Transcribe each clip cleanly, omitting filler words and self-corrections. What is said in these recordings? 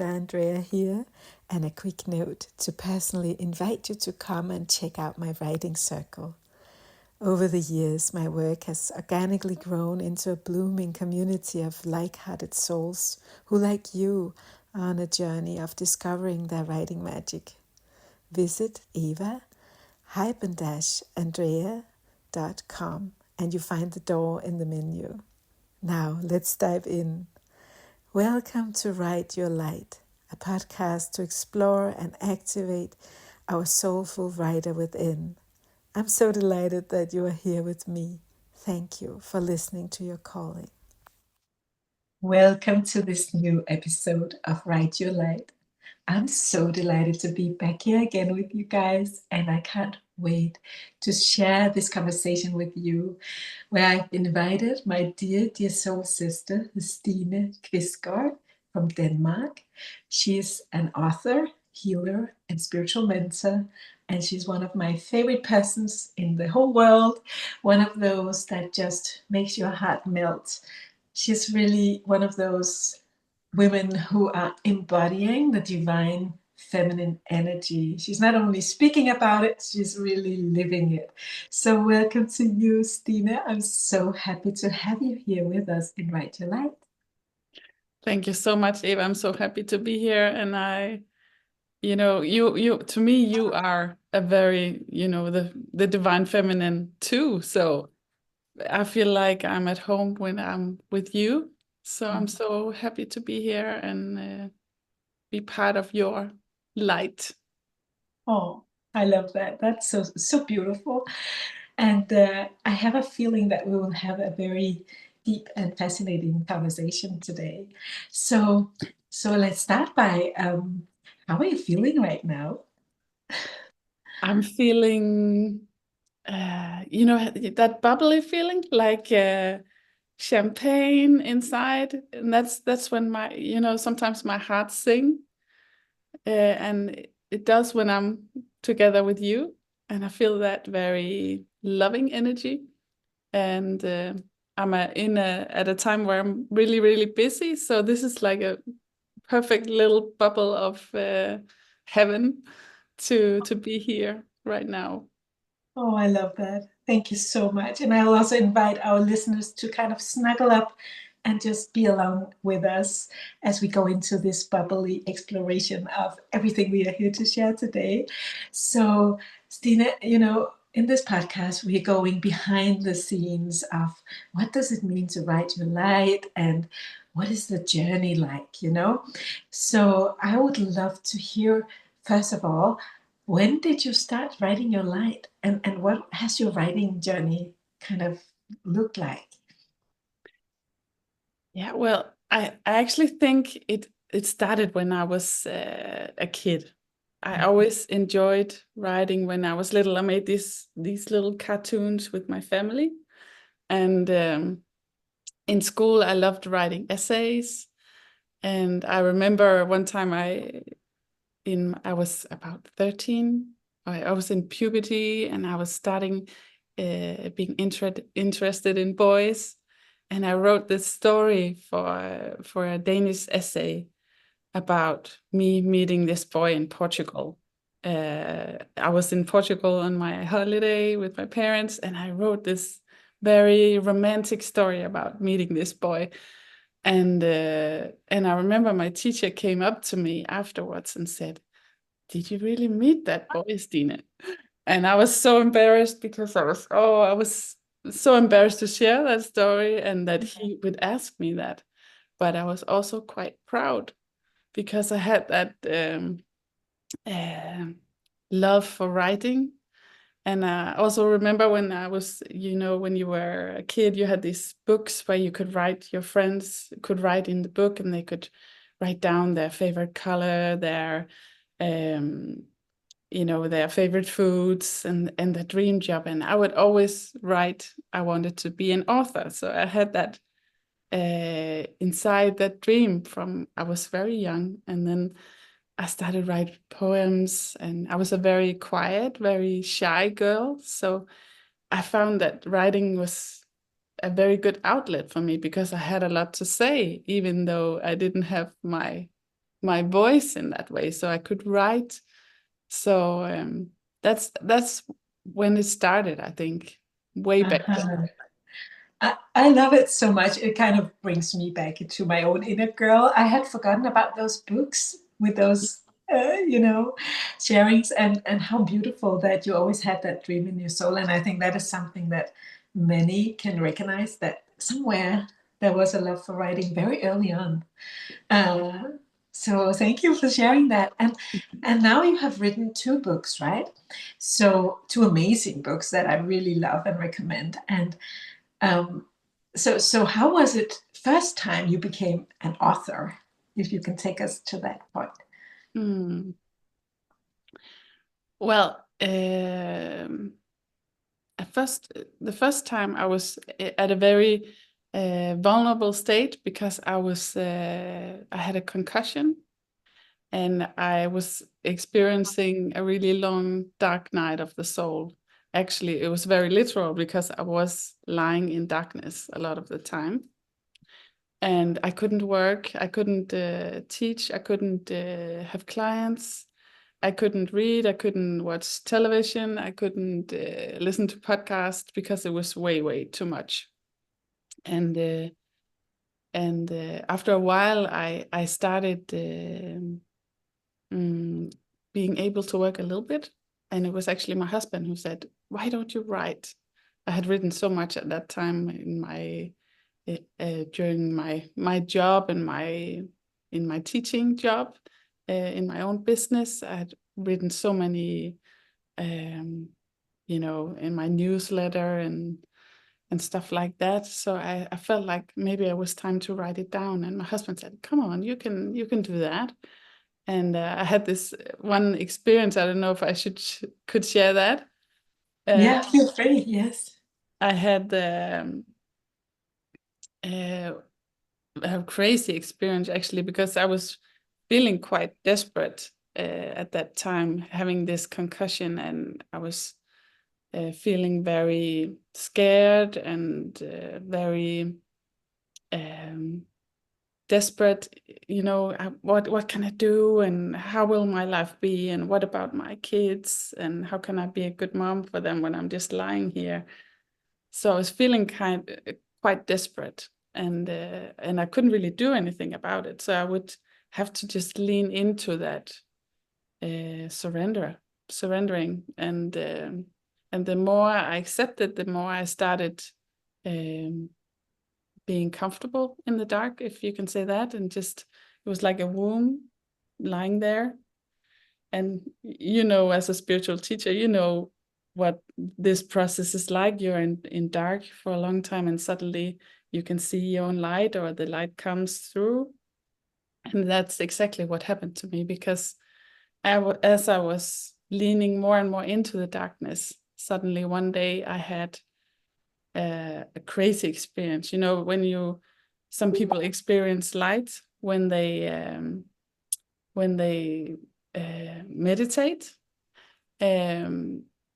Eva Andrea here, and a quick note to personally invite you to come and check out my writing circle. Over the years, my work has organically grown into a blooming community of like-hearted souls who, like you, are on a journey of discovering their writing magic. Visit eva-andrea.com and you find the door in the menu. Now, let's dive in. Welcome to Write Your Light, a podcast to explore and activate our soulful writer within. I'm so delighted that you are here with me. Thank you for listening to your calling. Welcome to this new episode of Write Your Light. I'm so delighted to be back here again with you guys, and I can't wait to share this conversation with you, where I've invited my dear soul sister, Stine Kvistgaard from Denmark. She's an author, healer, and spiritual mentor, and she's one of my favorite persons in the whole world, one of those that just makes your heart melt. She's really one of those women who are embodying the divine feminine energy. She's not only speaking about it, she's really living it. So welcome to you, Stine. I'm so happy to have you here with us in Write Your Light. Thank you so much, Eva. I'm so happy to be here. And to me, you are a very, the divine feminine too. So I feel like I'm at home when I'm with you. So I'm so happy to be here and be part of your light. Oh, I love that. That's so beautiful. And I have a feeling that we will have a very deep and fascinating conversation today. So let's start by how are you feeling right now? I'm feeling, that bubbly feeling, like champagne inside, and that's when sometimes my heart sings. And it does when I'm together with you, and I feel that very loving energy. And I'm at a time where I'm really, really busy, so this is like a perfect little bubble of heaven to be here right now. Oh, I love that. Thank you so much. And I'll also invite our listeners to kind of snuggle up and just be along with us as we go into this bubbly exploration of everything we are here to share today. So, Stine, in this podcast, we're going behind the scenes of what does it mean to write your light and what is the journey like. So I would love to hear, first of all, when did you start writing your light, and what has your writing journey kind of looked like? Yeah, well, I actually think it started when I was a kid. I always enjoyed writing when I was little. I made these little cartoons with my family, and in school I loved writing essays. And I remember one time I was about 13. I was in puberty, and I was starting being interested in boys. And I wrote this story for a Danish essay about me meeting this boy in Portugal. I was in Portugal on my holiday with my parents, and I wrote this very romantic story about meeting this boy. And I remember my teacher came up to me afterwards and said, "Did you really meet that boy, Stine?" And I was so embarrassed because I was so embarrassed to share that story and that he would ask me that. But I was also quite proud because I had that uh, love for writing. And I also remember when I was, when you were a kid, you had these books where you could write, your friends could write in the book, and they could write down their favorite color, um, their favorite foods and their dream job. And I would always write, I wanted to be an author. So I had that inside that dream from I was very young. And then I started write poems, and I was a very quiet, very shy girl. So I found that writing was a very good outlet for me because I had a lot to say, even though I didn't have my my voice in that way, so I could write. So that's when it started, I think, way back then. Uh-huh. I love it so much. It kind of brings me back into my own inner girl. I had forgotten about those books with those, sharings, and how beautiful that you always had that dream in your soul. And I think that is something that many can recognize, that somewhere there was a love for writing very early on. Uh, so thank you for sharing that. And now you have written 2 books, right? So 2 amazing books that I really love and recommend. And um, so how was it first time you became an author? If you can take us to that point. Hmm. Well, the first time I was at a very vulnerable state, because I had a concussion, and I was experiencing a really long dark night of the soul. Actually, it was very literal, because I was lying in darkness a lot of the time, and I couldn't work, I couldn't teach, I couldn't have clients, I couldn't read, I couldn't watch television, I couldn't listen to podcasts, because it was way too much. And after a while, I started being able to work a little bit, and it was actually my husband who said, "Why don't you write?" I had written so much at that time in my during my job and in my teaching job, in my own business. I had written so many, in my newsletter and stuff like that. So I felt like maybe it was time to write it down. And my husband said, "Come on, you can do that." And I had this one experience. I don't know if I could share that. Yeah, feel free. Yes. I had a crazy experience, actually, because I was feeling quite desperate at that time, having this concussion, and I was feeling very scared and very desperate. What can I do, and how will my life be, and what about my kids, and how can I be a good mom for them when I'm just lying here? So I was feeling quite desperate, and I couldn't really do anything about it. So I would have to just lean into that surrendering, and the more I accepted, the more I started um, being comfortable in the dark, if you can say that, and just it was like a womb lying there. And as a spiritual teacher, what this process is like. You're in dark for a long time, and suddenly you can see your own light, or the light comes through. And that's exactly what happened to me, because as I was leaning more and more into the darkness, suddenly one day I had a crazy experience. Some people experience light when they meditate.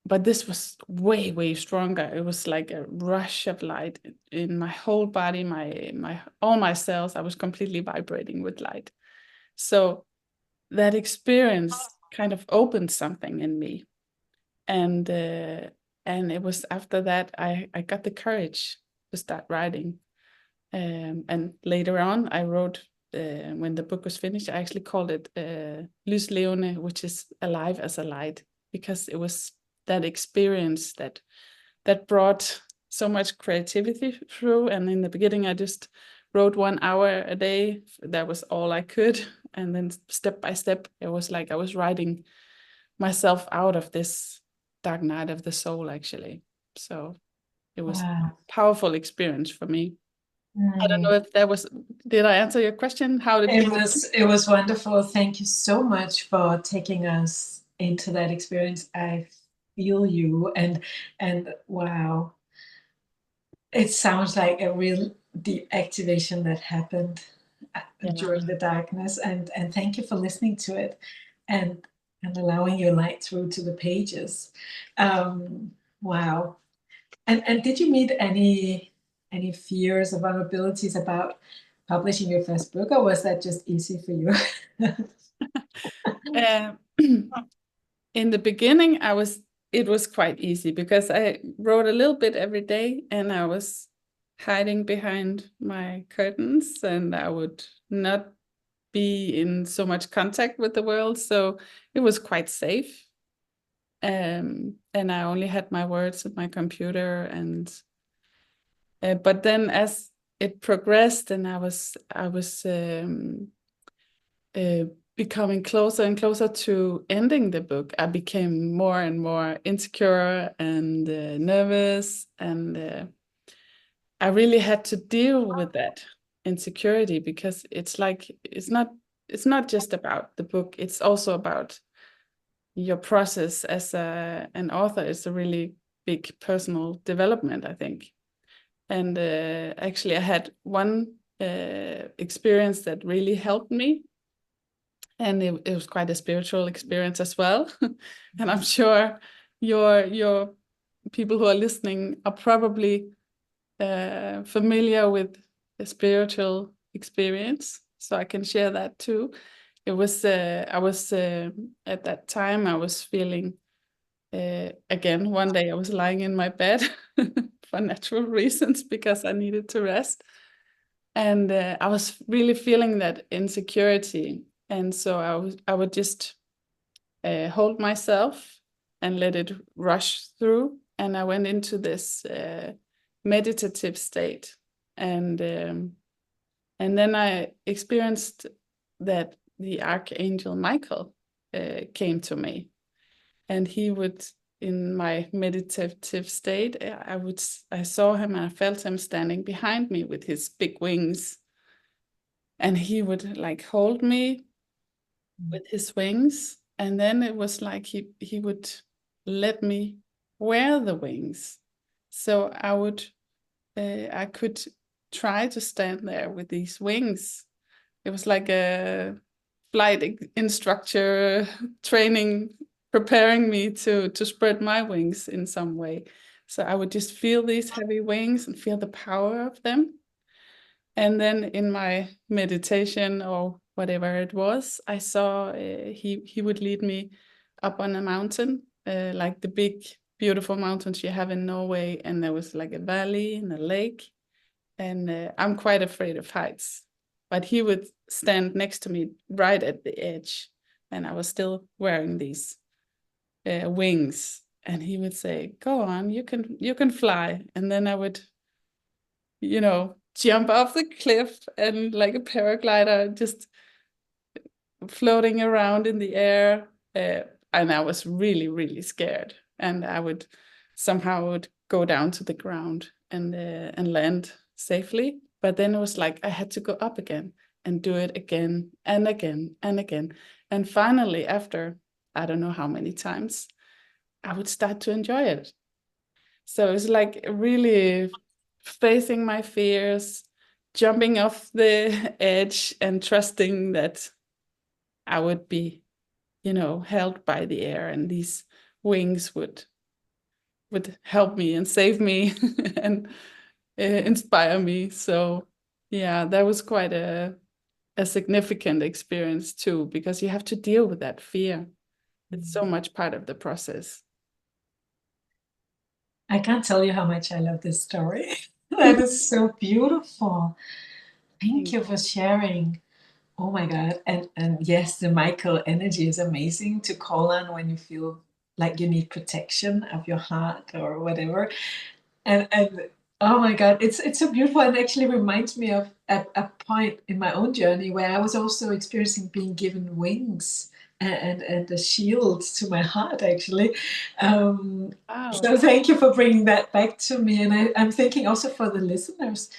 But this was way stronger. It was like a rush of light in my whole body, my all my cells. I was completely vibrating with light. So that experience kind of opened something in me, and it was after that I got the courage to start writing. And later on, I wrote, when the book was finished, I actually called it Lys Levende, which is alive as a light, because it was that experience that brought so much creativity through. And in the beginning, I just wrote 1 hour a day. That was all I could. And then step by step, it was like I was writing myself out of this dark night of the soul, actually. So it was a Wow. powerful experience for me. I don't Mm. know if did I answer your question? How did it? It was wonderful. Thank you so much for taking us into that experience. I feel you, and wow, it sounds like a real deep activation that happened Yeah. during the darkness. And thank you for listening to it, and and allowing your light through to the pages. Wow. And did you meet any fears or vulnerabilities about publishing your first book, or was that just easy for you? In the beginning, it was quite easy because I wrote a little bit every day and I was hiding behind my curtains and I would not be in so much contact with the world. So it was quite safe. And I only had my words at my computer but then as it progressed and I was becoming closer and closer to ending the book, I became more and more insecure and nervous, and I really had to deal with that insecurity because it's like it's not just about the book, it's also about your process as an author. It's a really big personal development, I think. And actually I had one experience that really helped me, and it was quite a spiritual experience as well. And I'm sure your people who are listening are probably familiar with a spiritual experience, so I can share that too. It was I was at that time I was feeling again, one day I was lying in my bed for natural reasons because I needed to rest, and I was really feeling that insecurity. And so I would just hold myself and let it rush through. And I went into this meditative state, and then I experienced that the Archangel Michael came to me, and he would, in my meditative state, I saw him and I felt him standing behind me with his big wings, and he would like hold me with his wings, and then it was like he would let me wear the wings, so I could try to stand there with these wings. It was like a flight instructor training, preparing me to spread my wings in some way. So I would just feel these heavy wings and feel the power of them. And then in my meditation or whatever it was, I saw he would lead me up on a mountain, like the big, beautiful mountains you have in Norway. And there was like a valley and a lake. And I'm quite afraid of heights. But he would stand next to me right at the edge. And I was still wearing these wings. And he would say, "Go on, you can fly." And then I would, jump off the cliff and like a paraglider, just floating around in the air. And I was really, really scared. And I would somehow go down to the ground and land safely. But then it was like I had to go up again and do it again and again and again. And finally, after I don't know how many times, I would start to enjoy it. So it's like really facing my fears, jumping off the edge and trusting that I would be, held by the air, and these wings would help me and save me and inspire me. So yeah, that was quite a significant experience too, because you have to deal with that fear. It's so much part of the process. I can't tell you how much I love this story. That is so beautiful. Thank you for sharing. Oh my God. And yes, the Michael energy is amazing to call on when you feel like you need protection of your heart or whatever. And oh my God, it's so beautiful, and actually reminds me of a point in my own journey where I was also experiencing being given wings and a shield to my heart, actually. Wow. So thank you for bringing that back to me. And I'm thinking also for the listeners,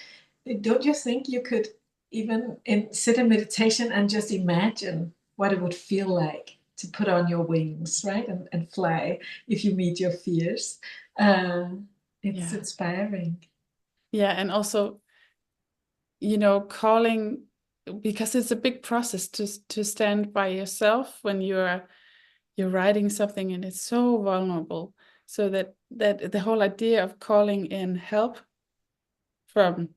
don't you think you could even sit in meditation and just imagine what it would feel like to put on your wings, right? And fly if you meet your fears. Uh, it's Yeah. inspiring. Yeah. And also, calling, because it's a big process to stand by yourself when you're writing something and it's so vulnerable. So that the whole idea of calling in help from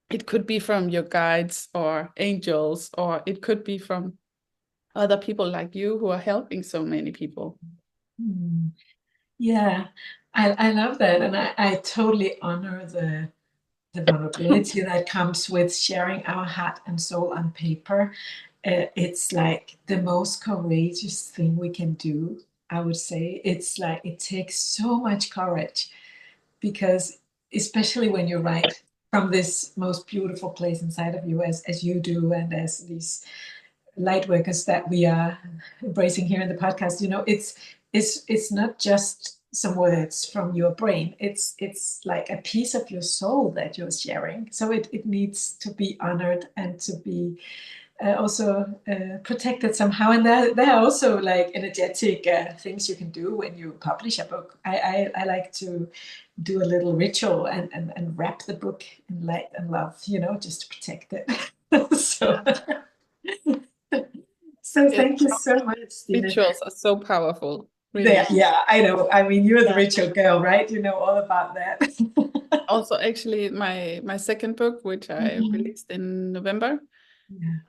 It could be from your guides or angels, or it could be from other people like you who are helping so many people. Hmm. Yeah, I love that. And I totally honor the vulnerability that comes with sharing our heart and soul on paper. It's like the most courageous thing we can do, I would say. It's like it takes so much courage because, especially when you write from this most beautiful place inside of you, as you do, and as these light workers that we are embracing here in the podcast, it's not just some words from your brain. It's like a piece of your soul that you're sharing. So it needs to be honored and to be also protected somehow. And there are also like energetic things you can do when you publish a book. I like to do a little ritual and wrap the book in light and love, just to protect it. So so It, thank you so much, Stine. rituals are so powerful, really. There, yeah, I know. I mean, you're the ritual girl, right? You know all about that. Also, actually, my second book, which I Mhm. released in November, Yeah.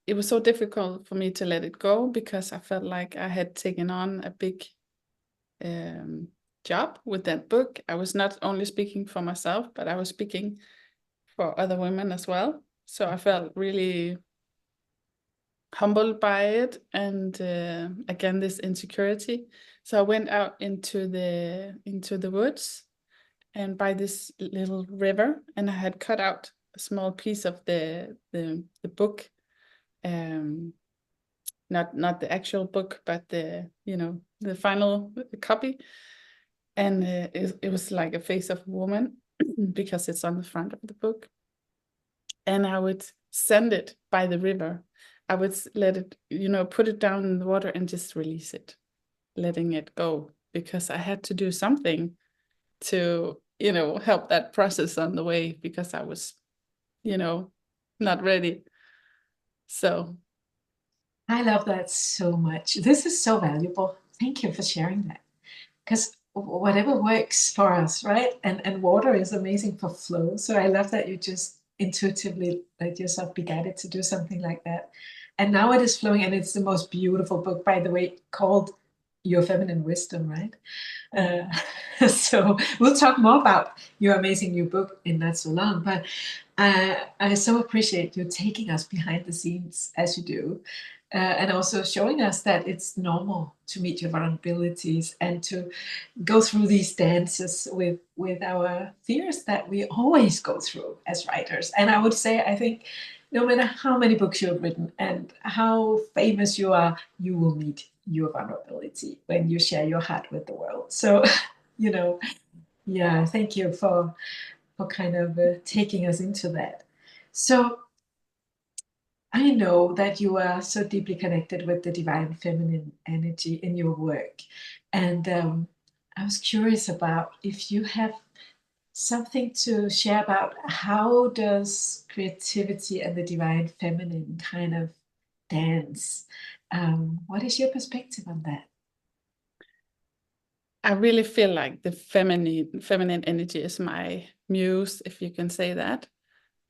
it was so difficult for me to let it go because I felt like I had taken on a big job with that book. I was not only speaking for myself, but I was speaking for other women as well. So I felt really humbled by it, and again this insecurity. So I went out into the woods and by this little river, and I had cut out a small piece of the book, um, not the actual book, but the final copy, and it was like a face of a woman because it's on the front of the book, and I would send it by the river. I would let it, put it down in the water and just release it, letting it go, because I had to do something to, help that process on the way because I was, not ready. So I love that so much. This is so valuable. Thank you for sharing that. Because whatever works for us, right? And water is amazing for flow. So I love that you just intuitively let yourself be guided to do something like that. And now it is flowing, and it's the most beautiful book, by the way, called Your Feminine Wisdom, right? So we'll talk more about your amazing new book in not so long. But I so appreciate you taking us behind the scenes as you do, and also showing us that it's normal to meet your vulnerabilities and to go through these dances with our fears that we always go through as writers. And I would say, I think, no matter how many books you've written and how famous you are, you will meet your vulnerability when you share your heart with the world. So, you know, yeah, thank you for kind of taking us into that. So I know that you are so deeply connected with the divine feminine energy in your work. And I was curious about if you have something to share about how does creativity and the divine feminine kind of dance? What is your perspective on that? I really feel like the feminine energy is my muse, if you can say that.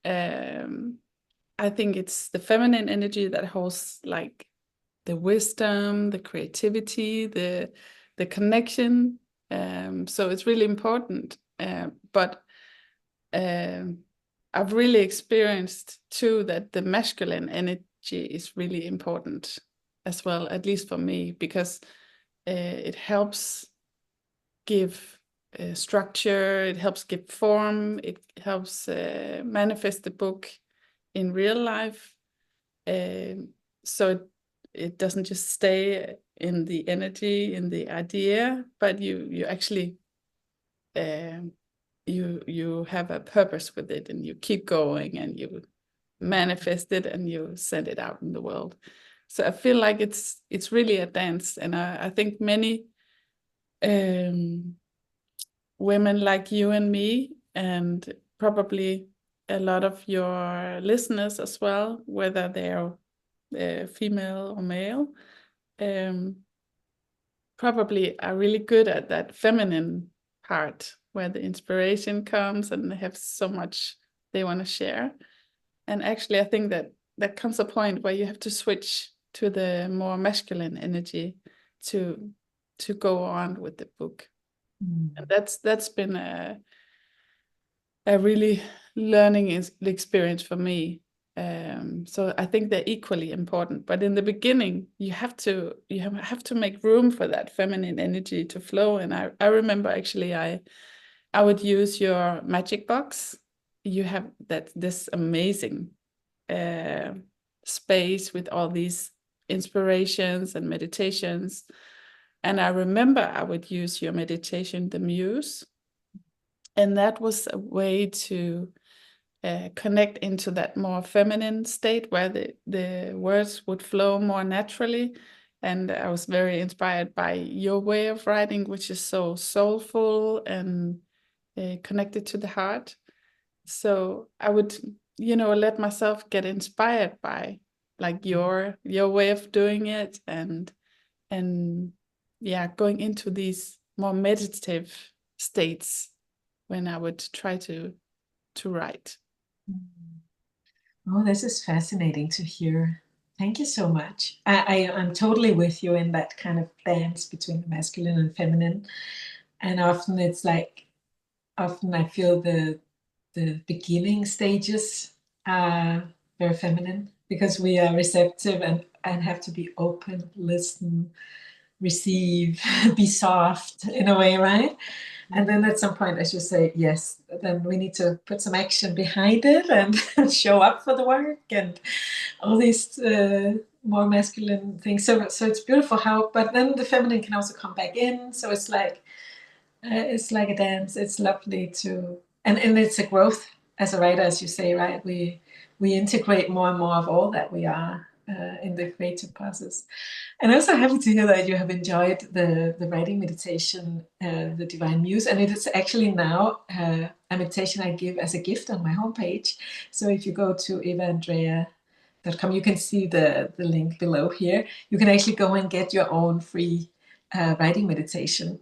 Um, I think it's the feminine energy that holds like the wisdom, the creativity, the connection. So it's really important. But I've really experienced too that the masculine energy is really important as well, at least for me, because it helps give structure, it helps give form, it helps manifest the book in real life. So it doesn't just stay in the energy, in the idea, but you actually you have a purpose with it, and you keep going, and you manifest it, and you send it out in the world. So I feel like it's really a dance, and I think many women like you and me, and probably a lot of your listeners as well, whether they're female or male, um, probably are really good at that feminine part where the inspiration comes and they have so much they want to share. And actually, I think that that comes a point where you have to switch to the more masculine energy to go on with the book. And that's been a really learning experience for me. So I think they're equally important. But in the beginning, you have to make room for that feminine energy to flow. And I remember actually I would use your magic box. You have this amazing space with all these inspirations and meditations. And I remember I would use your meditation, the Muse. And that was a way to connect into that more feminine state where the words would flow more naturally. And I was very inspired by your way of writing, which is so soulful and connected to the heart. So I would, let myself get inspired by like your way of doing it, and yeah, going into these more meditative states when I would try to write. Oh, this is fascinating to hear. Thank you so much. I'm totally with you in that kind of dance between the masculine and feminine. And often I feel the beginning stages are very feminine because we are receptive and have to be open, listen, receive, be soft in a way, right? And then at some point, as you say, yes, then we need to put some action behind it and show up for the work and all these more masculine things. So it's beautiful how, but then the feminine can also come back in. So it's like a dance. It's lovely to, and it's a growth as a writer, as you say, right? We integrate more and more of all that we are in the creative process. And I'm so happy to hear that you have enjoyed the writing meditation, the Divine Muse. And it is actually now a meditation I give as a gift on my homepage. So if you go to evaandrea.com, you can see the link below here. You can actually go and get your own free writing meditation.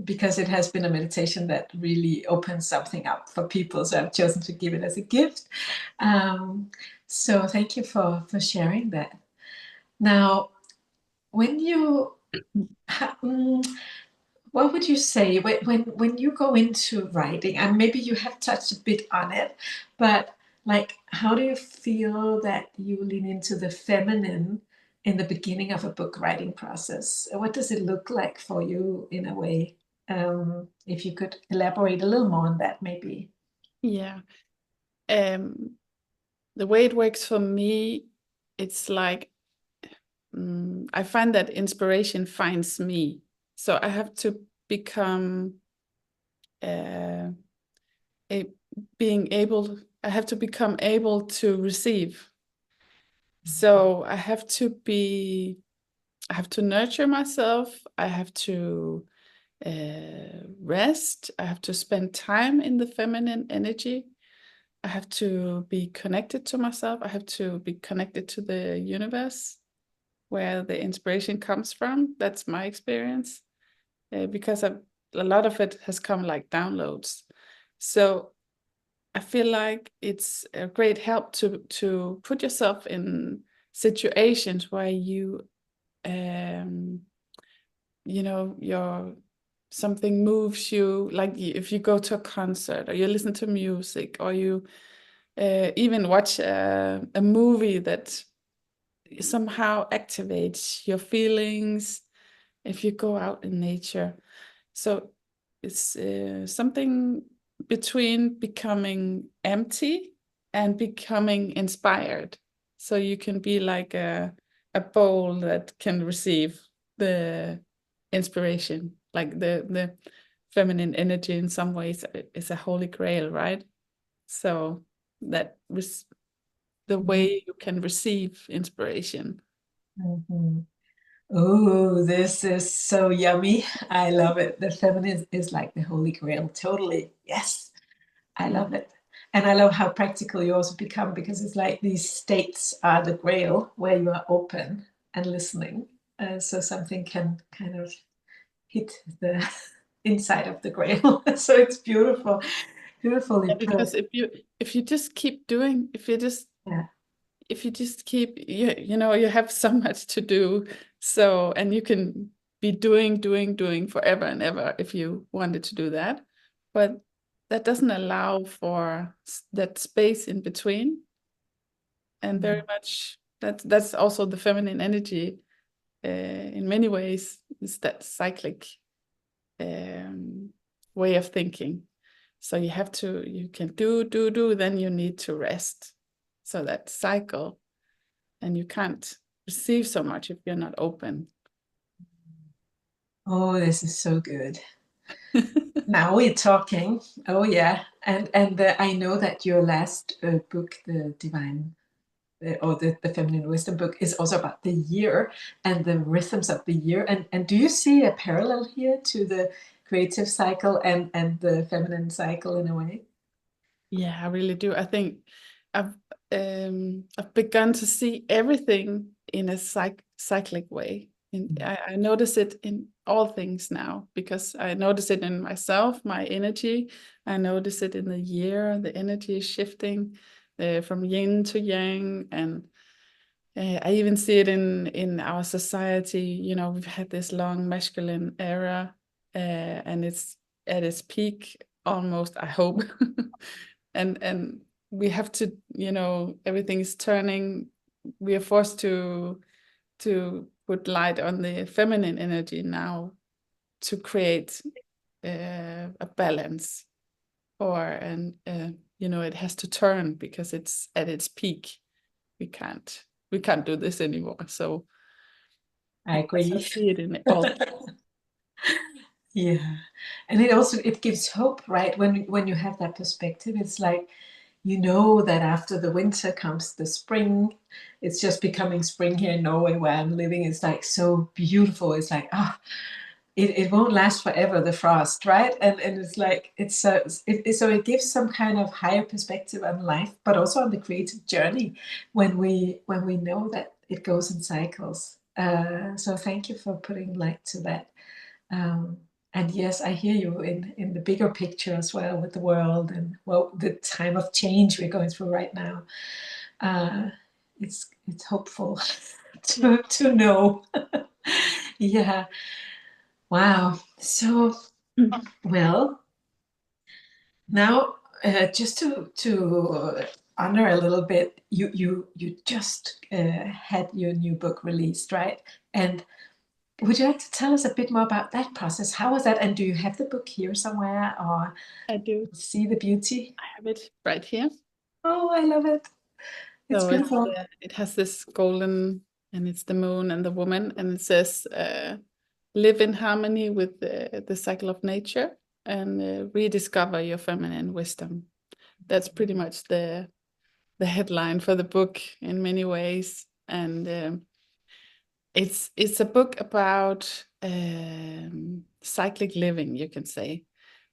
Because it has been a meditation that really opens something up for people. So I've chosen to give it as a gift. So thank you for sharing that. Now, when you, what would you say when you go into writing, and maybe you have touched a bit on it, but like, how do you feel that you lean into the feminine in the beginning of a book writing process? What does it look like for you in a way? If you could elaborate a little more on that, maybe. Yeah. The way it works for me, it's like I find that inspiration finds me. So I have to become I have to become able to receive. So I have to nurture myself. I have to rest. I have to spend time in the feminine energy. I have to be connected to myself. I have to be connected to the universe where the inspiration comes from. That's my experience, because a lot of it has come like downloads. So I feel like it's a great help to put yourself in situations where you something moves you, like if you go to a concert or you listen to music or you even watch a movie that somehow activates your feelings, if you go out in nature. So it's something between becoming empty and becoming inspired. So you can be like a bowl that can receive the inspiration, like the feminine energy in some ways is a holy grail, right? So that was the way you can receive inspiration. Mm-hmm. Oh, this is so yummy. I love it. The feminine is like the holy grail. Totally. Yes. I love it. And I love how practical you also become, because it's like these states are the grail where you are open and listening. So something can kind of hit the inside of the grail. So it's beautiful. Beautifully Yeah, put. because if you just keep doing, Yeah. if you just keep, you know, you have so much to do. So, and you can be doing forever and ever if you wanted to do that. But that doesn't allow for that space in between. And very much that's also the feminine energy, in many ways, is that cyclic way of thinking. So you can do, then you need to rest. So that cycle, and you can't receive so much if you're not open. Oh, this is so good. Now we're talking. Oh yeah, and I know that your last book, the Divine or the Feminine Wisdom book, is also about the year and the rhythms of the year. And do you see a parallel here to the creative cycle and the feminine cycle in a way? Yeah, I really do. I think I've I've begun to see everything in a cyclic way. I notice it in all things now, because I notice it in myself, my energy. I notice it in the year, the energy is shifting from yin to yang, and I even see it in our society. You know, we've had this long masculine era, and it's at its peak almost, I hope. And we have to, you know, everything is turning. We are forced to put light on the feminine energy now to create a balance, or and you know, it has to turn because it's at its peak. We can't we can't do this anymore. So I yes, I agree. see it in all. Yeah, and it also it gives hope, right? When you have that perspective, it's like you know that after the winter comes the spring. It's just becoming spring here in Norway where I'm living. It's like so beautiful. It's like it won't last forever, the frost, right? And it's like so it gives some kind of higher perspective on life, but also on the creative journey when we know that it goes in cycles. So thank you for putting light to that. Um, and yes, I hear you in the bigger picture as well with the world and well the time of change we're going through right now. Uh, it's hopeful Yeah. to know. Yeah. Wow. So Mm. well, now just to honor a little bit, you just had your new book released, right? And would you like to tell us a bit more about that process? How was that? And do you have the book here somewhere or I do. see the beauty? I have it right here. Oh, I love it. It's So beautiful. it has this golden, and it's the moon and the woman, and it says, live in harmony with the cycle of nature, and rediscover your feminine wisdom. That's pretty much the headline for the book in many ways. And it's a book about cyclic living, you can say,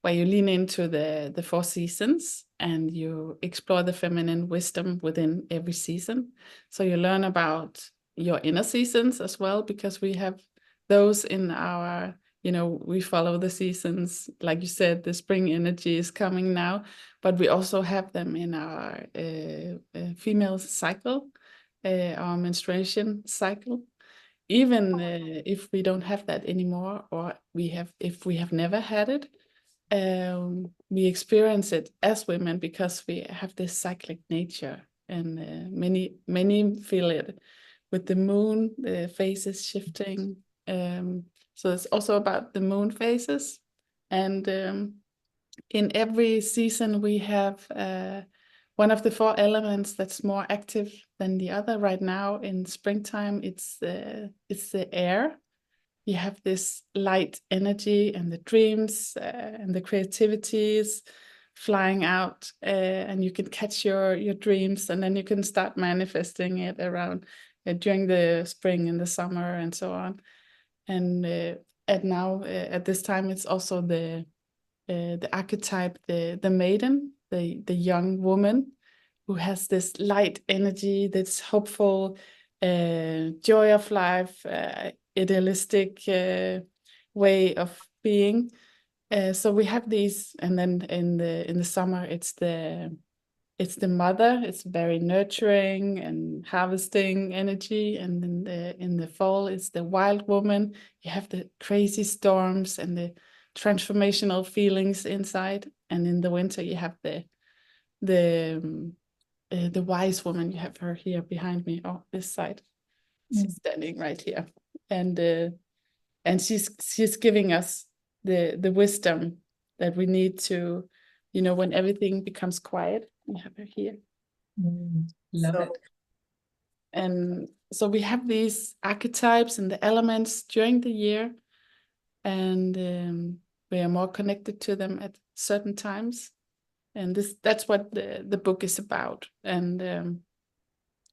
where you lean into the four seasons and you explore the feminine wisdom within every season. So you learn about your inner seasons as well, because we have those in our, you know, we follow the seasons. Like you said, the spring energy is coming now, but we also have them in our female cycle, our menstruation cycle. Even if we don't have that anymore, or if we have never had it, we experience it as women because we have this cyclic nature, and many feel it with the moon, the phases shifting. So it's also about the moon phases, and in every season we have one of the four elements that's more active than the other. Right now in springtime, it's the air. You have this light energy and the dreams and the creativities flying out, and you can catch your dreams, and then you can start manifesting it around during the spring and the summer and so on. And at this time, it's also the archetype, the maiden, the young woman who has this light energy, that's hopeful, joy of life, idealistic way of being. So we have these, and then in the summer it's the mother. It's very nurturing and harvesting energy, and in the fall it's the wild woman. You have the crazy storms and the transformational feelings inside, and in the winter you have the wise woman. You have her here behind me, oh, this side. She's standing right here, and she's giving us the wisdom that we need to, when everything becomes quiet. We have her here. Love it. And so we have these archetypes and the elements during the year, and we are more connected to them at certain times. And that's what the book is about. And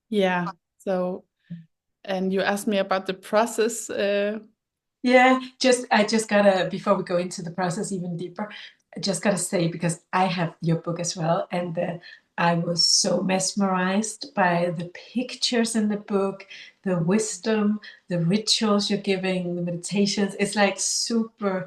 yeah, so, and you asked me about the process. Yeah, I just gotta, before we go into the process even deeper, I just gotta say, because I have your book as well, and I was so mesmerized by the pictures in the book, the wisdom, the rituals you're giving, the meditations. It's like super,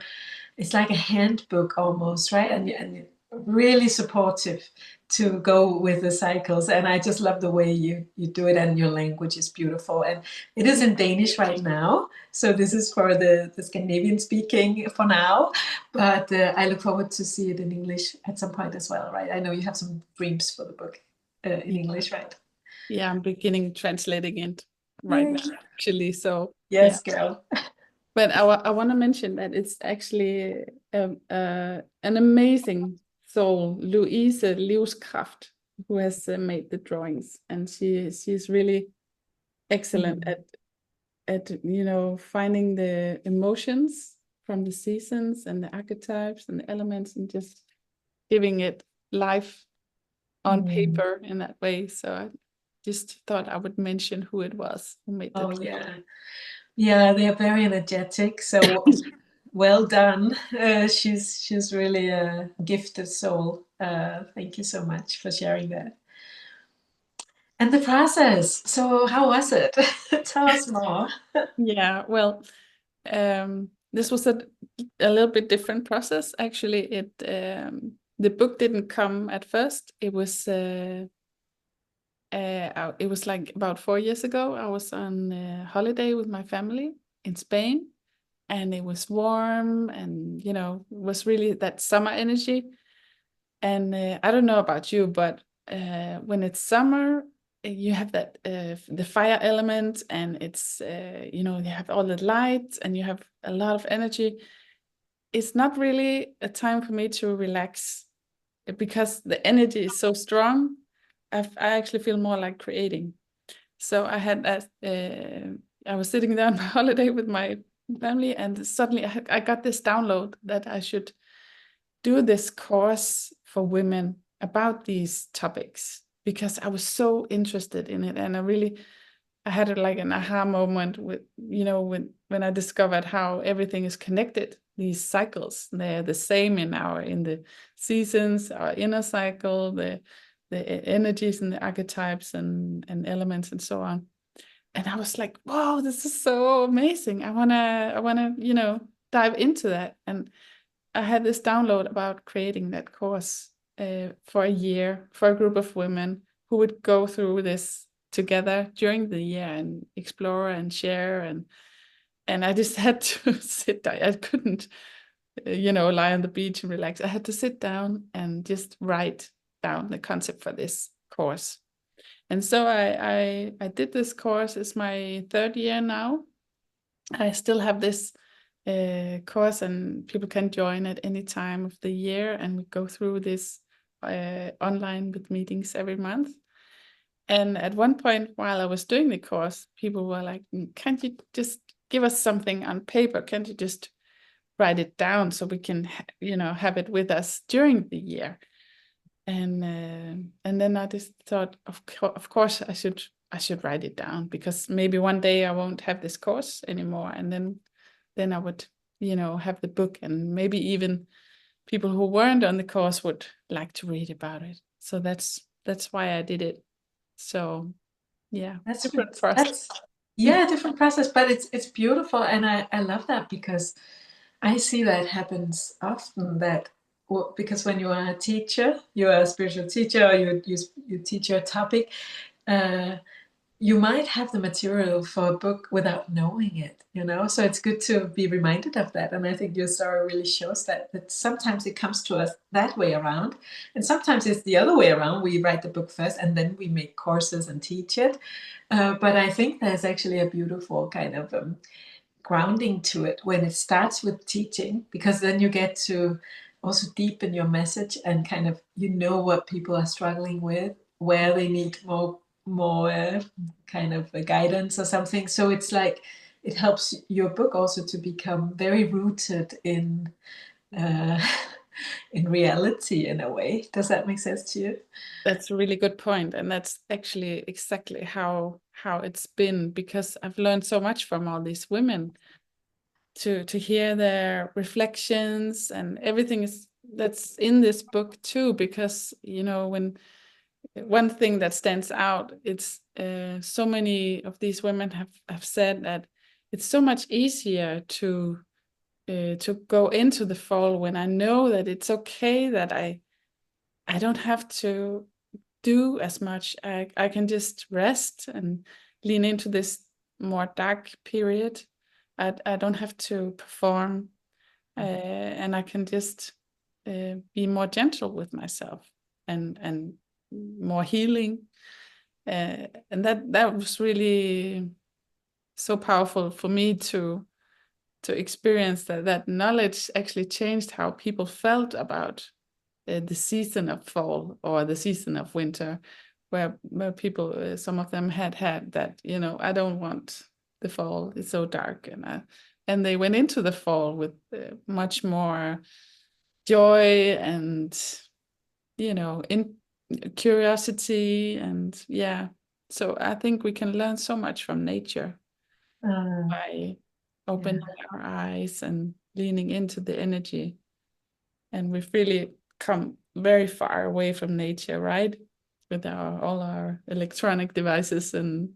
it's like a handbook almost, right? And really supportive to go with the cycles. And I just love the way you do it, and your language is beautiful. And it is in Danish right now. So this is for the Scandinavian speaking for now, but I look forward to see it in English at some point as well, right? I know you have some dreams for the book in English, right? Yeah, I'm beginning translating it right now, actually. So yes, girl. But I want to mention that it's actually an amazing soul, Louise Livskraft, who has made the drawings, and she's really excellent at finding the emotions from the seasons and the archetypes and the elements, and just giving it life on paper in that way. So I just thought I would mention who it was who made the drawing. Yeah, they are very energetic. So well done. She's really a gifted soul. Thank you so much for sharing that. And the process. So how was it? Tell us more. Yeah, well, this was a little bit different process. Actually, the book didn't come at first. It was like about 4 years ago. I was on holiday with my family in Spain, and it was warm, and was really that summer energy. And I don't know about you, but when it's summer, you have that the fire element, and it's you have all the lights, and you have a lot of energy. It's not really a time for me to relax, because the energy is so strong. I actually feel more like creating. So I was sitting there on my holiday with my family, and suddenly I got this download that I should do this course for women about these topics, because I was so interested in it. And I had like an aha moment with, when I discovered how everything is connected. These cycles, they're the same in the seasons, our inner cycle, the energies and the archetypes and elements and so on. And I was like, wow, this is so amazing. I wanna, dive into that. And I had this download about creating that course for a year for a group of women who would go through this together during the year and explore and share, and I just had to sit down. I couldn't lie on the beach and relax. I had to sit down and just write down the concept for this course. And so I did this course. It's my 3rd year now. I still have this course, and people can join at any time of the year, and we go through this online with meetings every month. And at one point while I was doing the course, people were like, can't you just give us something on paper? Can't you just write it down so we can have it with us during the year? And then I just thought, of course I should write it down, because maybe one day I won't have this course anymore, and then I would have the book, and maybe even people who weren't on the course would like to read about it. So that's why I did it. So yeah, different process. Different process, but it's beautiful, and I love that, because I see that happens often, that because when you are a teacher, you are a spiritual teacher, or you teach your topic, uh, you might have the material for a book without knowing it, you know? So it's good to be reminded of that. And I think your story really shows that sometimes it comes to us that way around. And sometimes it's the other way around. We write the book first and then we make courses and teach it. But I think there's actually a beautiful kind of grounding to it when it starts with teaching, because then you get to also deepen your message and kind of, you know, what people are struggling with, where they need more kind of a guidance or something. So it's like it helps your book also to become very rooted uh, in reality in a way. Does that make sense to you? That's a really good point, and that's actually exactly how it's been, because I've learned so much from all these women, to hear their reflections and everything is that's in this book too. Because you know, when one thing that stands out, it's so many of these women have said that it's so much easier to go into the fall when I know that it's okay, that I don't have to do as much. I can just rest and lean into this more dark period. I don't have to perform, and I can just be more gentle with myself, and more healing. And that was really so powerful for me to experience, that knowledge actually changed how people felt about the season of fall or the season of winter, where people, some of them had that, you know, I don't want the fall, it's so dark, and they went into the fall with much more joy and, you know, in curiosity. And yeah, so I think we can learn so much from nature by Yeah. opening our eyes and leaning into the energy. And we've really come very far away from nature, right? With all our electronic devices, and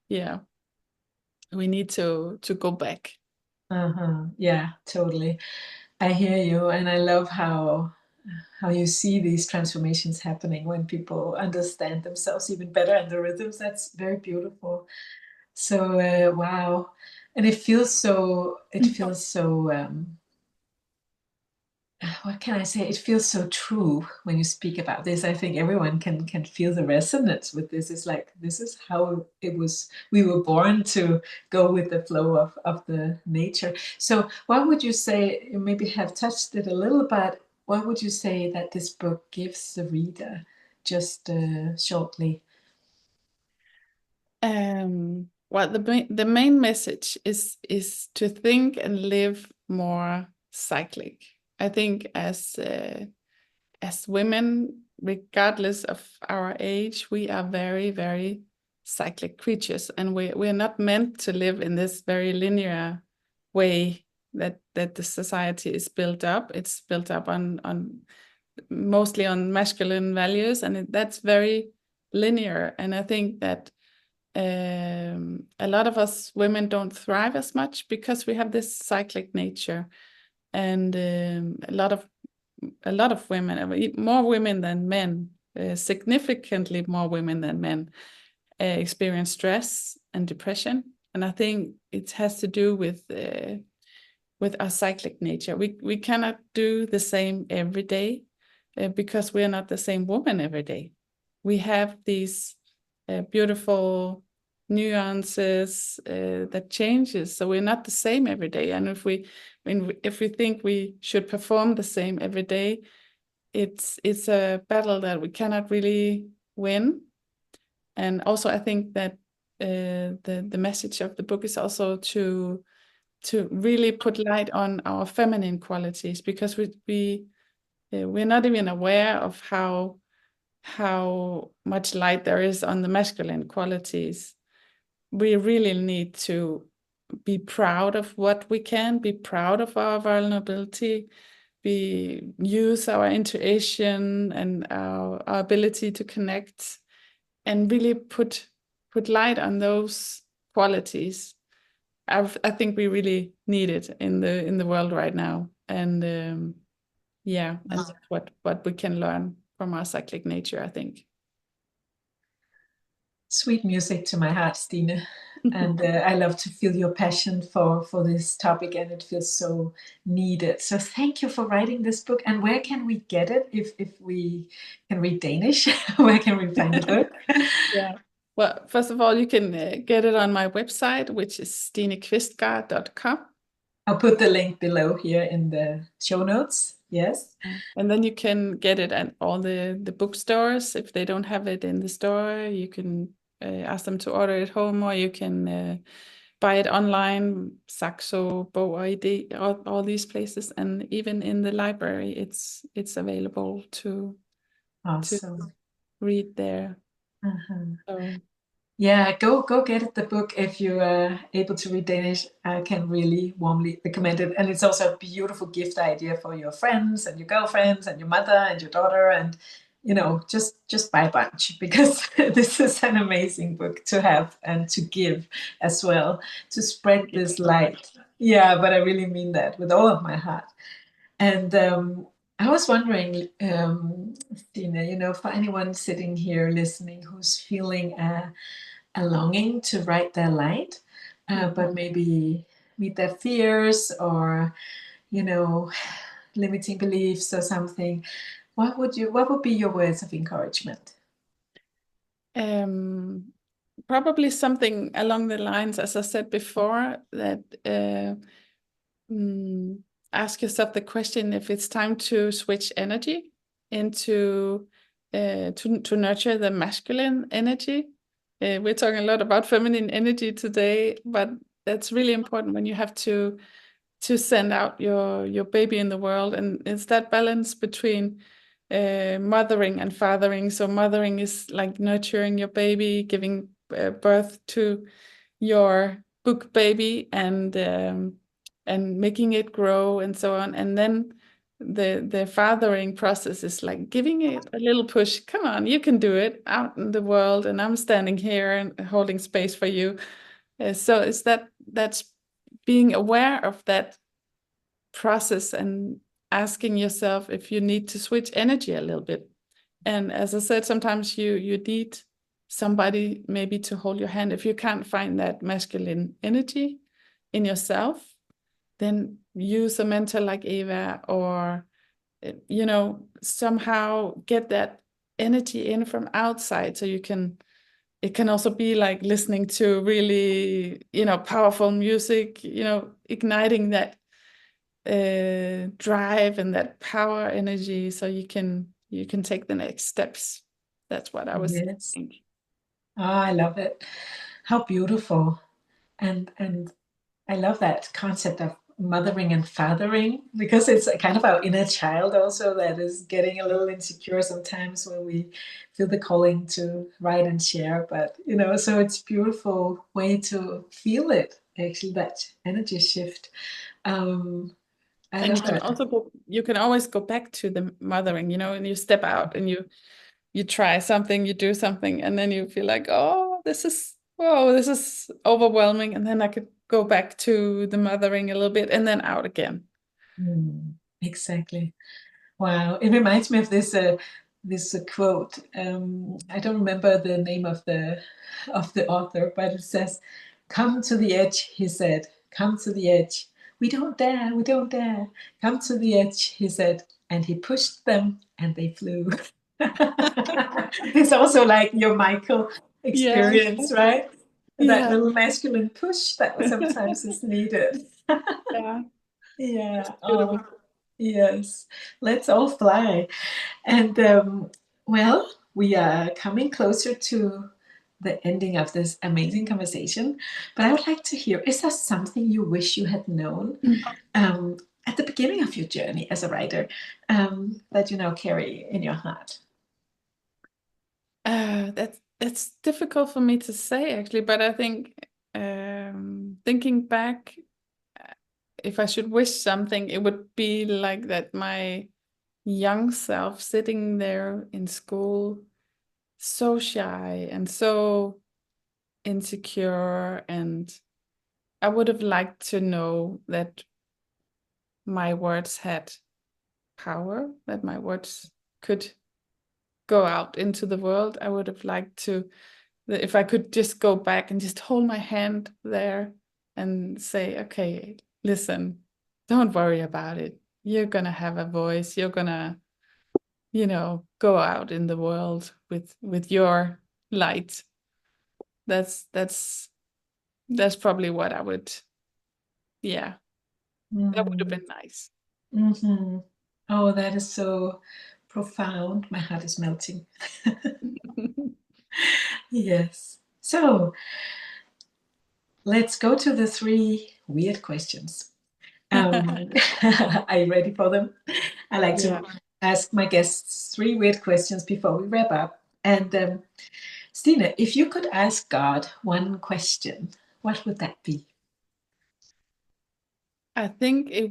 yeah, we need to go back. Uh-huh. Yeah, totally. I hear you, and I love how you see these transformations happening when people understand themselves even better and the rhythms. That's very beautiful. So wow, and it feels so what can I say? It feels so true when you speak about this. I think everyone can feel the resonance with this. It's like this is how it was. We were born to go with the flow of the nature. So, what would you say? You maybe have touched it a little, but what would you say that this book gives the reader, just shortly? Well, the main message is to think and live more cyclic. I think as women, regardless of our age, we are very, very cyclic creatures, and we're not meant to live in this very linear way that the society is built up. It's built up on mostly on masculine values, and that's very linear. And I think that a lot of us women don't thrive as much because we have this cyclic nature. And a lot of women, more women than men, significantly more women than men, experience stress and depression. And I think it has to do with our cyclic nature. We cannot do the same every day, because we are not the same woman every day. We have these beautiful nuances that changes, so we're not the same every day. And if we think we should perform the same every day, it's a battle that we cannot really win. And also I think that the message of the book is also to really put light on our feminine qualities, because we're not even aware of how much light there is on the masculine qualities. We really need to be proud of what we can, be proud of our vulnerability, use our intuition and our ability to connect, and really put light on those qualities. I think we really need it in the world right now, and yeah, and that's what we can learn from our cyclic nature, I think. Sweet music to my heart, Stine. And I love to feel your passion for this topic, and it feels so needed. So thank you for writing this book. And where can we get it if we can read Danish? Where can we find the book? Yeah. Well, first of all, you can get it on my website, which is stinekvistgaard.com. I'll put the link below here in the show notes. Yes. And then you can get it at all the bookstores. If they don't have it in the store, you can ask them to order it home, or you can buy it online, Saxo, Bog og ID, all these places, and even in the library, it's available to Awesome. read there. Uh-huh. So Yeah, go get the book if you are able to read Danish. I can really warmly recommend it. And it's also a beautiful gift idea for your friends and your girlfriends and your mother and your daughter, and just buy a bunch, because this is an amazing book to have and to give as well, to spread thank you this so much. light. Yeah, but I really mean that with all of my heart. And I was wondering, Stine, for anyone sitting here listening who's feeling a longing to write their light, but maybe meet their fears or, limiting beliefs or something, what would be your words of encouragement? Probably something along the lines, as I said before, that ask yourself the question if it's time to switch energy into to nurture the masculine energy. We're talking a lot about feminine energy today, but that's really important when you have to send out your baby in the world, and it's that balance between mothering and fathering. So mothering is like nurturing your baby, giving birth to your book baby, and making it grow and so on. And then the fathering process is like giving it a little push. Come on, you can do it out in the world, and I'm standing here and holding space for you. So it's that's being aware of that process and asking yourself if you need to switch energy a little bit. And as I said, sometimes you need somebody maybe to hold your hand. If you can't find that masculine energy in yourself, then use a mentor like Eva, or somehow get that energy in from outside. So it can also be like listening to really powerful music, igniting that drive and that power energy, so you can take the next steps. That's what I was Yes. thinking. Oh, I love it. How beautiful. And I love that concept of mothering and fathering, because it's kind of our inner child also that is getting a little insecure sometimes when we feel the calling to write and share. But, so it's a beautiful way to feel it, actually, that energy shift. I And love that. you can always go back to the mothering, and you step out and you try something, you do something, and then you feel like, oh, this is overwhelming, and then I could go back to the mothering a little bit, and then out again. Exactly. Wow, it reminds me of this quote. I don't remember the name of the author, but it says, "Come to the edge," he said. "Come to the edge. We don't dare. We don't dare. Come to the edge," he said, and he pushed them, and they flew. It's also like your Michael Yeah, experience, right? That yeah, little masculine push that sometimes is needed. yeah. Yeah. It's Oh, beautiful. yes. Let's all fly. And well, we are coming closer to the ending of this amazing conversation. But I would like to hear, is there something you wish you had known um, at the beginning of your journey as a writer, that you now carry in your heart? That's difficult for me to say, actually, but I think thinking back, if I should wish something, it would be like that my young self sitting there in school, so shy and so insecure, and I would have liked to know that my words had power, that my words could go out into the world. I would have liked to, if I could just go back and just hold my hand there and say, okay, listen, don't worry about it. You're gonna have a voice. You're gonna, go out in the world with your light. That's probably what I would, yeah, that would have been nice. Mm-hmm. Oh, that is so profound. My heart is melting. Yes. So let's go to the 3 weird questions. Are you ready for them? I like Yeah. to ask my guests 3 weird questions before we wrap up. And Stine, if you could ask God one question, what would that be? I think it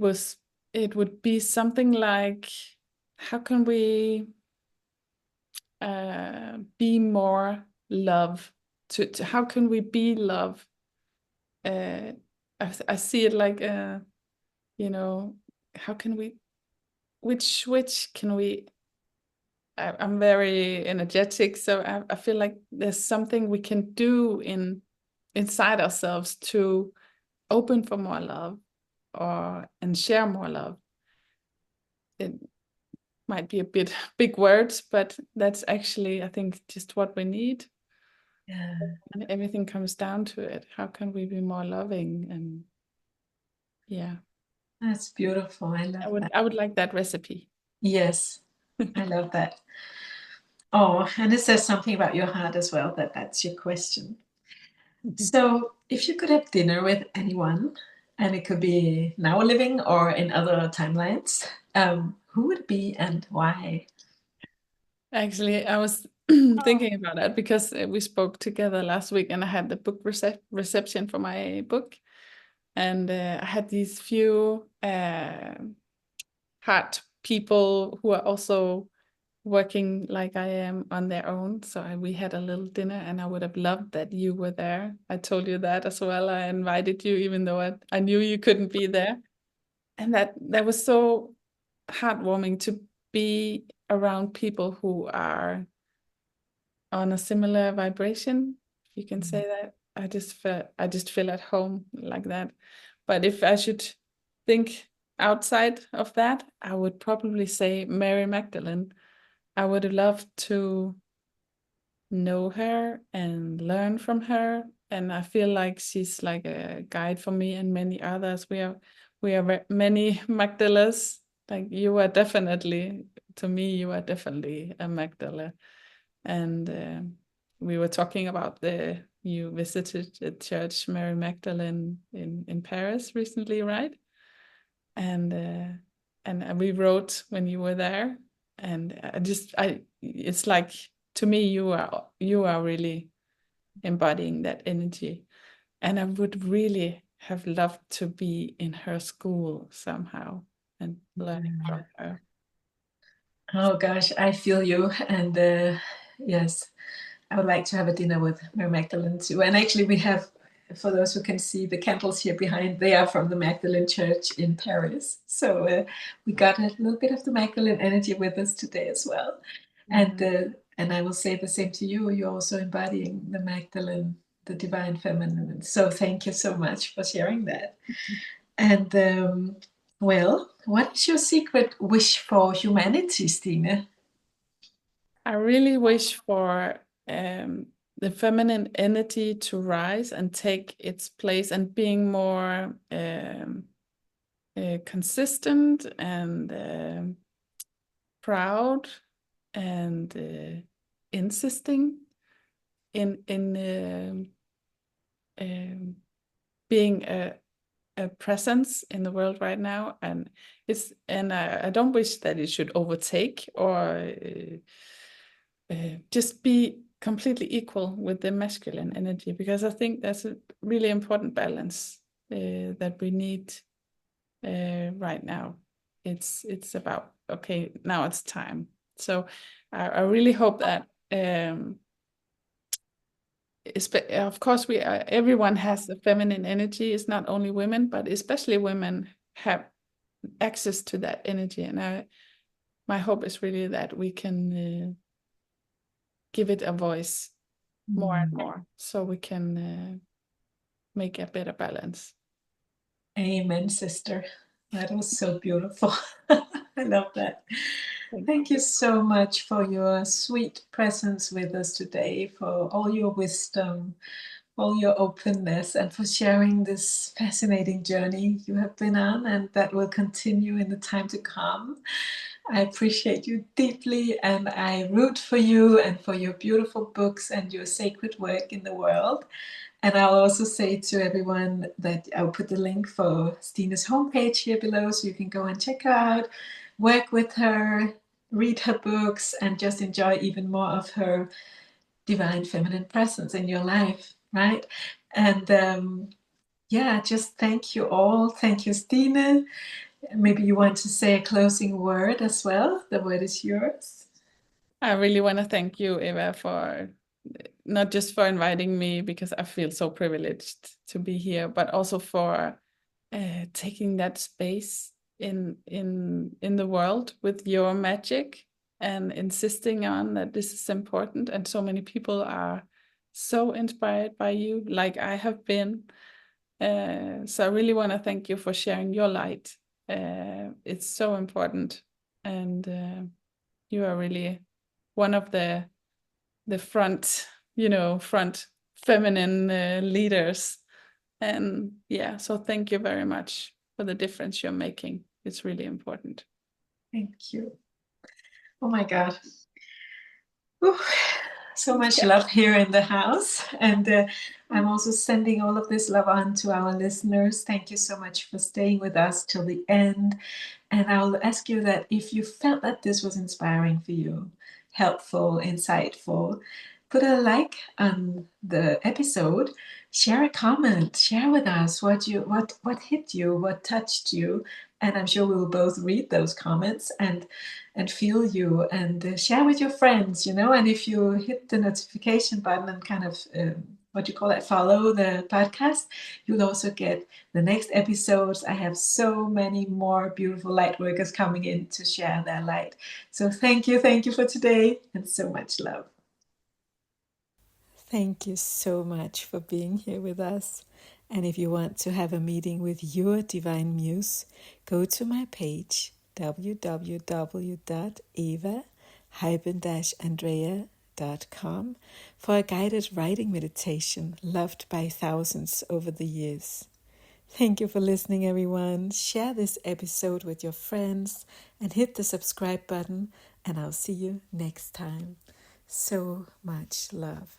would be something like, how can we be more love? How can we be love? I see it like, how can we? Which can we? I'm very energetic, so I feel like there's something we can do inside ourselves to open for more love, and share more love. It might be a bit big words, but that's actually, I think, just what we need. Yeah, And everything comes down to it. How can we be more loving? And yeah, that's beautiful. I I love would that. I would like that recipe. Yes, I love that. Oh, and it says something about your heart as well, that that's your question. So, if you could have dinner with anyone, and it could be now living or in other timelines, who would it be and why? Actually, I was thinking about that because we spoke together last week, and I had the book reception for my book, and I had these few heart people who are also working like I am on their own. So we had a little dinner, and I would have loved that you were there. I told you that as well. I invited you, even though I knew you couldn't be there. And that was so heartwarming to be around people who are on a similar vibration. If you can say that. I just feel at home like that. But if I should think outside of that, I would probably say Mary Magdalene. I would love to know her and learn from her, and I feel like she's like a guide for me and many others. We are many Magdalas. Like you are definitely, to me, you are definitely a Magdala. And we were talking about you visited the church Mary Magdalene in Paris recently, right? And we wrote when you were there, and it's like, to me, you are really embodying that energy, and I would really have loved to be in her school somehow and learning from her. Oh gosh, I feel you. And yes, I would like to have a dinner with Mary Magdalene too. And actually, we have, for those who can see the candles here behind, they are from the Magdalene Church in Paris. So we got a little bit of the Magdalene energy with us today as well. And Yeah. and I will say the same to you. You're also embodying the Magdalene, the divine feminine. So thank you so much for sharing that. And well, what is your secret wish for humanity, Stine? I really wish for the feminine energy to rise and take its place, and being more consistent and proud and insisting in being a presence in the world right now. And I don't wish that it should overtake or just be completely equal with the masculine energy, because I think that's a really important balance that we need right now. It's about, okay, now it's time. So I really hope that of course, everyone has the feminine energy. It's not only women, but especially women have access to that energy. And my hope is really that we can give it a voice more and more, so we can make a better balance. Amen, sister. That was so beautiful. I love that. Thank you so much for your sweet presence with us today, for all your wisdom, all your openness, and for sharing this fascinating journey you have been on and that will continue in the time to come. I appreciate you deeply, and I root for you and for your beautiful books and your sacred work in the world. And I'll also say to everyone that I'll put the link for Stine's homepage here below, so you can go and check her out, work with her, read her books, and just enjoy even more of her divine feminine presence in your life, right? And yeah, just thank you all. Thank you, Stine. Maybe you want to say a closing word as well. The word is yours. I really want to thank you, Eva, for not just for inviting me, because I feel so privileged to be here, but also for taking that space in the world with your magic and insisting on that this is important. And so many people are so inspired by you, like I have been. So I really want to thank you for sharing your light. It's so important, and you are really one of the front, front feminine leaders. And yeah, so thank you very much for the difference you're making. It's really important. Thank you. Oh my God. Whew. So much love here in the house. And I'm also sending all of this love on to our listeners. Thank you so much for staying with us till the end. And I'll ask you that if you felt that this was inspiring for you, helpful, insightful, put a like on the episode, share a comment, share with us what hit you, what touched you, and I'm sure we will both read those comments and feel you, and share with your friends, and if you hit the notification button and kind of what you call it, follow the podcast, you'll also get the next episodes. I have so many more beautiful light workers coming in to share their light. So thank you for today, and so much love. Thank you so much for being here with us. And if you want to have a meeting with your divine muse, go to my page www.eva-andrea.com for a guided writing meditation loved by thousands over the years. Thank you for listening, everyone. Share this episode with your friends and hit the subscribe button, and I'll see you next time. So much love.